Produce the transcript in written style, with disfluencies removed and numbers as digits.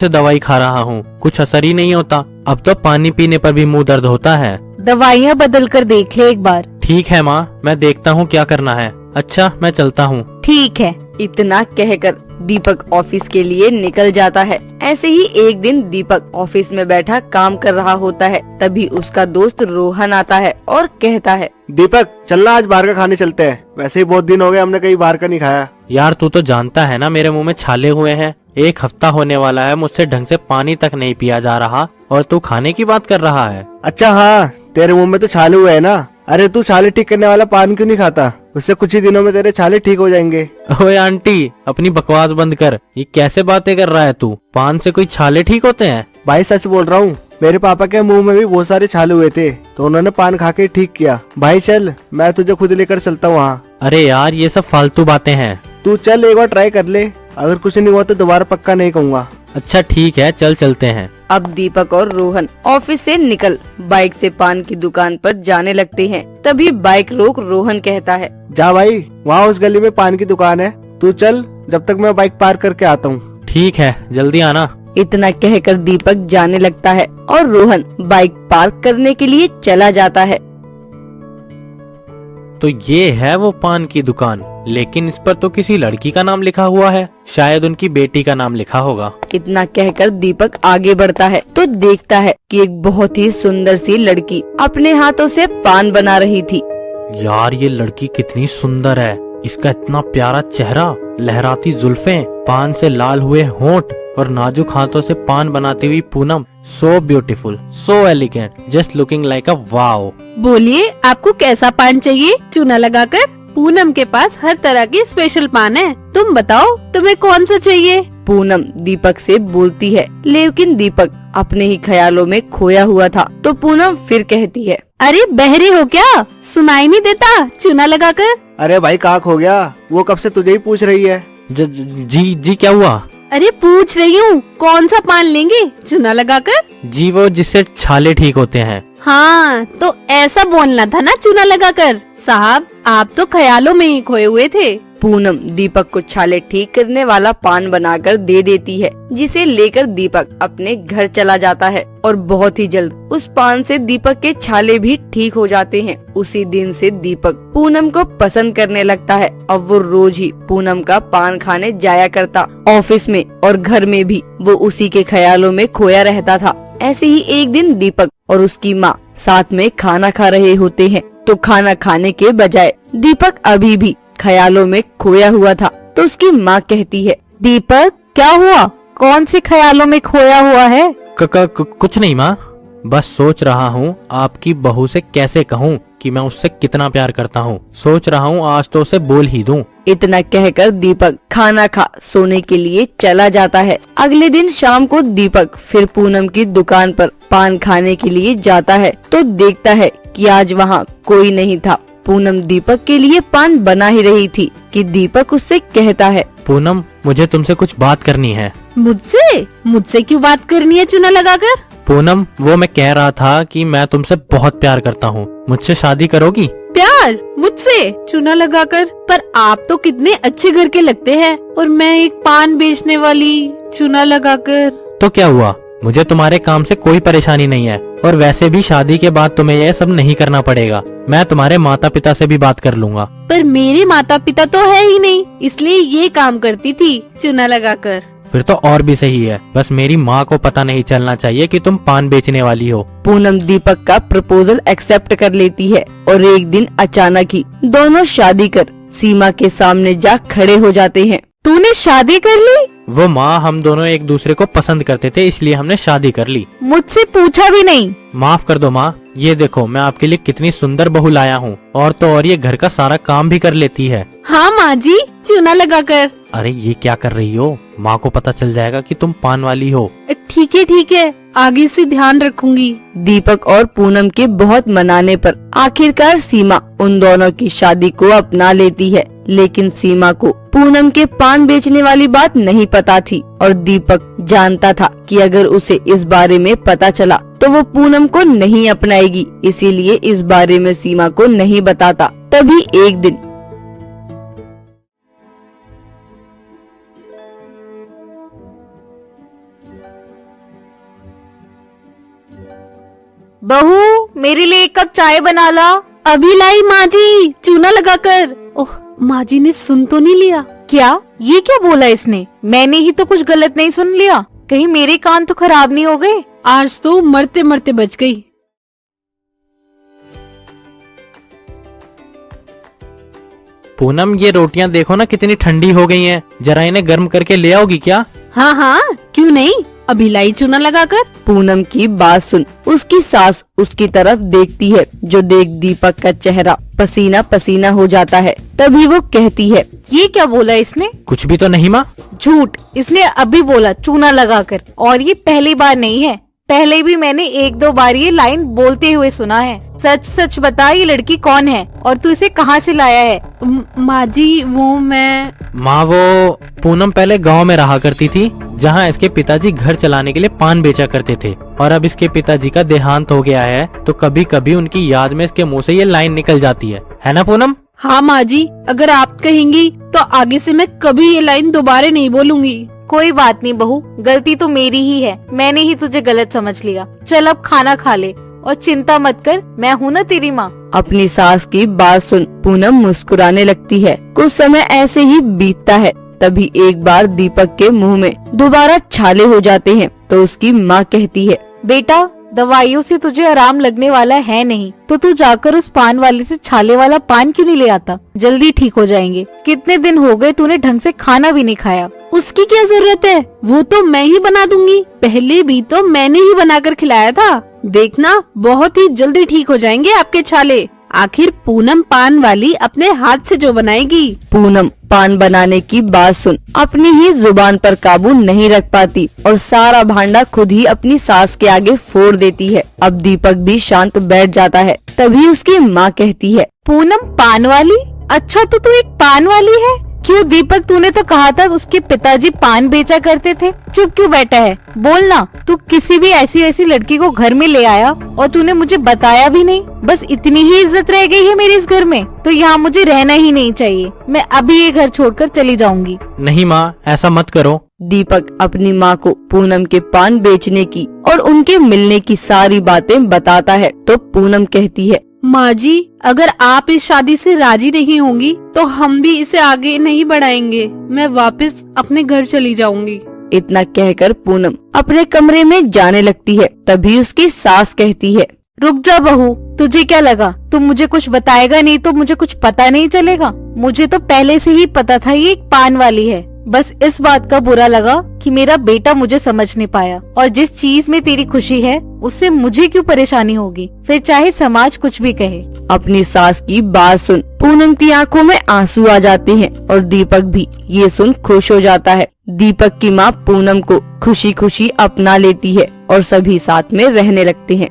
से दवाई खा रहा हूँ, कुछ असर ही नहीं होता। अब तो पानी पीने पर भी मुंह दर्द होता है। दवाइयाँ बदल कर देख ले एक बार। ठीक है माँ, मैं देखता हूँ क्या करना है। अच्छा, मैं चलता हूँ। ठीक है। इतना कहकर दीपक ऑफिस के लिए निकल जाता है। ऐसे ही एक दिन दीपक ऑफिस में बैठा काम कर रहा होता है। तभी उसका दोस्त रोहन आता है और कहता है, दीपक चलना आज बाहर का खाने चलते हैं। वैसे ही बहुत दिन हो गए हमने कहीं बाहर का नहीं खाया। यार तू तो जानता है ना मेरे मुंह में छाले हुए हैं। 1 हफ्ता होने वाला है, मुझसे ढंग से पानी तक नहीं पिया जा रहा और तू खाने की बात कर रहा है। अच्छा हाँ, तेरे मुंह में तो छाले हुए है ना। अरे तू छाले ठीक करने वाला पान क्यों नहीं खाता? उससे कुछ ही दिनों में तेरे छाले ठीक हो जाएंगे। ओए आंटी, अपनी बकवास बंद कर। ये कैसे बातें कर रहा है तू? पान से कोई छाले ठीक होते हैं? भाई सच बोल रहा हूँ, मेरे पापा के मुंह में भी बहुत सारे छाले हुए थे तो उन्होंने पान खा के ठीक किया। भाई चल, मैं तुझे खुद लेकर चलता हूँ वहाँ। अरे यार, ये सब फालतू बातें हैं। तू चल एक बार ट्राई कर ले, अगर कुछ नहीं हुआ तो दोबारा पक्का नहीं कहूँगा। अच्छा ठीक है, चल चलते हैं। अब दीपक और रोहन ऑफिस से निकल बाइक से पान की दुकान पर जाने लगते हैं। तभी बाइक रोक रोहन कहता है, जा भाई, वहाँ उस गली में पान की दुकान है, तू चल, जब तक मैं बाइक पार्क करके आता हूँ। ठीक है, जल्दी आना। इतना कहकर दीपक जाने लगता है और रोहन बाइक पार्क करने के लिए चला जाता है। तो ये है वो पान की दुकान, लेकिन इस पर तो किसी लड़की का नाम लिखा हुआ है। शायद उनकी बेटी का नाम लिखा होगा। इतना कहकर दीपक आगे बढ़ता है तो देखता है कि एक बहुत ही सुंदर सी लड़की अपने हाथों से पान बना रही थी। यार ये लड़की कितनी सुंदर है। इसका इतना प्यारा चेहरा, लहराती जुल्फें, पान से लाल हुए होंठ और नाजुक हाथों से पान बनाती हुई Poonam. So beautiful, so elegant, just looking like a wow. बोलिए, आपको कैसा पान चाहिए? चूना लगाकर। पूनम के पास हर तरह की स्पेशल पान है। तुम बताओ तुम्हें कौन सा चाहिए? पूनम दीपक से बोलती है, लेकिन दीपक अपने ही ख्यालों में खोया हुआ था। तो पूनम फिर कहती है, अरे बहरे हो क्या? सुनाई नहीं देता चूना लगाकर? अरे भाई काक हो गया, वो कब से तुझे ही पूछ रही है। जी क्या हुआ? अरे पूछ रही हूँ, कौन सा पान लेंगे चूना लगाकर? जी वो जिससे छाले ठीक होते हैं। हाँ तो ऐसा बोलना था ना, चूना लगाकर। साहब आप तो ख्यालों में ही खोए हुए थे। पूनम दीपक को छाले ठीक करने वाला पान बनाकर दे देती है, जिसे लेकर दीपक अपने घर चला जाता है और बहुत ही जल्द उस पान से दीपक के छाले भी ठीक हो जाते हैं। उसी दिन से दीपक पूनम को पसंद करने लगता है। अब वो रोज ही पूनम का पान खाने जाया करता। ऑफिस में और घर में भी वो उसी के ख्यालों में खोया रहता था। ऐसे ही एक दिन दीपक और उसकी माँ साथ में खाना खा रहे होते हैं। तो खाना खाने के बजाय दीपक अभी भी ख्यालों में खोया हुआ था। तो उसकी माँ कहती है, दीपक क्या हुआ? कौन से ख्यालों में खोया हुआ है? कुछ नहीं माँ, बस सोच रहा हूँ आपकी बहू से कैसे कहूँ कि मैं उससे कितना प्यार करता हूँ। सोच रहा हूँ आज तो उसे बोल ही दूँ। इतना कहकर दीपक खाना खा सोने के लिए चला जाता है। अगले दिन शाम को दीपक फिर पूनम की दुकान पर पान खाने के लिए जाता है तो देखता है कि आज वहाँ कोई नहीं था। पूनम दीपक के लिए पान बना ही रही थी कि दीपक उससे कहता है, पूनम मुझे तुमसे कुछ बात करनी है। मुझसे? मुझसे क्यों बात करनी है चूना लगाकर? पूनम वो मैं कह रहा था कि मैं तुमसे बहुत प्यार करता हूँ, मुझसे शादी करोगी? प्यार मुझसे चूना लगाकर? पर आप तो कितने अच्छे घर के लगते हैं और मैं एक पान बेचने वाली चूना लगाकर। तो क्या हुआ, मुझे तुम्हारे काम से कोई परेशानी नहीं है और वैसे भी शादी के बाद तुम्हें यह सब नहीं करना पड़ेगा। मैं तुम्हारे माता पिता से भी बात कर लूंगा। पर मेरे माता पिता तो है ही नहीं, इसलिए ये काम करती थी चूना लगाकर। फिर तो और भी सही है, बस मेरी माँ को पता नहीं चलना चाहिए कि तुम पान बेचने वाली हो। पूनम दीपक का प्रपोजल एक्सेप्ट कर लेती है और एक दिन अचानक ही दोनों शादी कर सीमा के सामने जा खड़े हो जाते हैं। तूने शादी कर ली? वो माँ, हम दोनों एक दूसरे को पसंद करते थे इसलिए हमने शादी कर ली। मुझसे पूछा भी नहीं? माफ कर दो माँ, ये देखो मैं आपके लिए कितनी सुंदर बहू लाया हूँ और तो और ये घर का सारा काम भी कर लेती है। हाँ माँ जी, चूना लगाकर। अरे ये क्या कर रही हो? माँ को पता चल जाएगा कि तुम पान वाली हो। ठीक है, आगे से ध्यान रखूंगी। दीपक और पूनम के बहुत मनाने पर आखिरकार सीमा उन दोनों की शादी को अपना लेती है। लेकिन सीमा को पूनम के पान बेचने वाली बात नहीं पता थी और दीपक जानता था कि अगर उसे इस बारे में पता चला तो वो पूनम को नहीं अपनाएगी, इसीलिए इस बारे में सीमा को नहीं बताता। तभी एक दिन बहू, मेरे लिए एक कप चाय बना ला। अभी लाई माँ जी, चूना लगाकर। ओह, माँ जी ने सुन तो नहीं लिया? क्या? ये क्या बोला इसने? मैंने ही तो कुछ गलत नहीं सुन लिया? कहीं मेरे कान तो खराब नहीं हो गए? आज तो मरते मरते बच गई। पूनम, ये रोटियां देखो ना कितनी ठंडी हो गई हैं, जरा इन्हें गर्म करके ले आओगी क्या? हाँ हाँ, क्यों नहीं, अभी लाई चूना लगाकर। पूनम की बात सुन उसकी सास उसकी तरफ देखती है, जो देख दीपक का चेहरा पसीना पसीना हो जाता है। तभी वो कहती है, ये क्या बोला इसने? कुछ भी तो नहीं माँ। झूठ, इसने अभी बोला चूना लगाकर, और ये पहली बार नहीं है। पहले भी मैंने 1-2 बार ये लाइन बोलते हुए सुना है। सच सच बता, ये लड़की कौन है और तू इसे कहाँ से लाया है? माँ जी, वो मैं। माँ, वो पूनम पहले गांव में रहा करती थी, जहाँ इसके पिताजी घर चलाने के लिए पान बेचा करते थे, और अब इसके पिताजी का देहांत हो गया है, तो कभी कभी उनकी याद में इसके मुंह से ये लाइन निकल जाती है ना पूनम? हाँ माँ जी, अगर आप कहेंगी तो आगे से मैं कभी ये लाइन दोबारा नहीं बोलूंगी। कोई बात नहीं बहू, गलती तो मेरी ही है, मैंने ही तुझे गलत समझ लिया। चल अब खाना खा ले और चिंता मत कर, मैं हूँ ना तेरी माँ। अपनी सास की बात सुन पूनम मुस्कुराने लगती है। कुछ समय ऐसे ही बीतता है। तभी एक बार दीपक के मुंह में दोबारा छाले हो जाते हैं, तो उसकी माँ कहती है, बेटा, दवाइयों से तुझे आराम लगने वाला है नहीं, तो तू जाकर उस पान वाले से छाले वाला पान क्यों नहीं ले आता? जल्दी ठीक हो जाएंगे। कितने दिन हो गए तूने ढंग से खाना भी नहीं खाया। उसकी क्या जरूरत है, वो तो मैं ही बना दूंगी। पहले भी तो मैंने ही बनाकर खिलाया था। देखना, बहुत ही जल्दी ठीक हो जाएंगे आपके छाले। आखिर पूनम पान वाली अपने हाथ से जो बनाएगी। पूनम पान बनाने की बात सुन अपनी ही जुबान पर काबू नहीं रख पाती और सारा भांडा खुद ही अपनी सास के आगे फोड़ देती है। अब दीपक भी शांत बैठ जाता है। तभी उसकी माँ कहती है, पूनम पान वाली? अच्छा, तो तू एक पान वाली है? क्यों दीपक, तूने तो कहा था उसके पिताजी पान बेचा करते थे। चुप क्यों बैठा है? बोलना, तू किसी भी ऐसी लड़की को घर में ले आया और तूने मुझे बताया भी नहीं। बस इतनी ही इज्जत रह गई है मेरे इस घर में, तो यहाँ मुझे रहना ही नहीं चाहिए। मैं अभी ये घर छोड़कर चली जाऊंगी। नहीं माँ, ऐसा मत करो। दीपक अपनी माँ को पूनम के पान बेचने की और उनके मिलने की सारी बातें बताता है, तो पूनम कहती है, माँ जी, अगर आप इस शादी से राजी नहीं होंगी तो हम भी इसे आगे नहीं बढ़ाएंगे। मैं वापस अपने घर चली जाऊंगी। इतना कहकर पूनम अपने कमरे में जाने लगती है। तभी उसकी सास कहती है, रुक जा बहू, तुझे क्या लगा तू मुझे कुछ बताएगा नहीं तो मुझे कुछ पता नहीं चलेगा? मुझे तो पहले से ही पता था ये एक पान वाली है। बस इस बात का बुरा लगा कि मेरा बेटा मुझे समझ नहीं पाया, और जिस चीज में तेरी खुशी है उससे मुझे क्यों परेशानी होगी, फिर चाहे समाज कुछ भी कहे। अपनी सास की बात सुन पूनम की आंखों में आंसू आ जाते हैं और दीपक भी ये सुन खुश हो जाता है। दीपक की माँ पूनम को खुशी खुशी अपना लेती है और सभी साथ में रहने लगते हैं।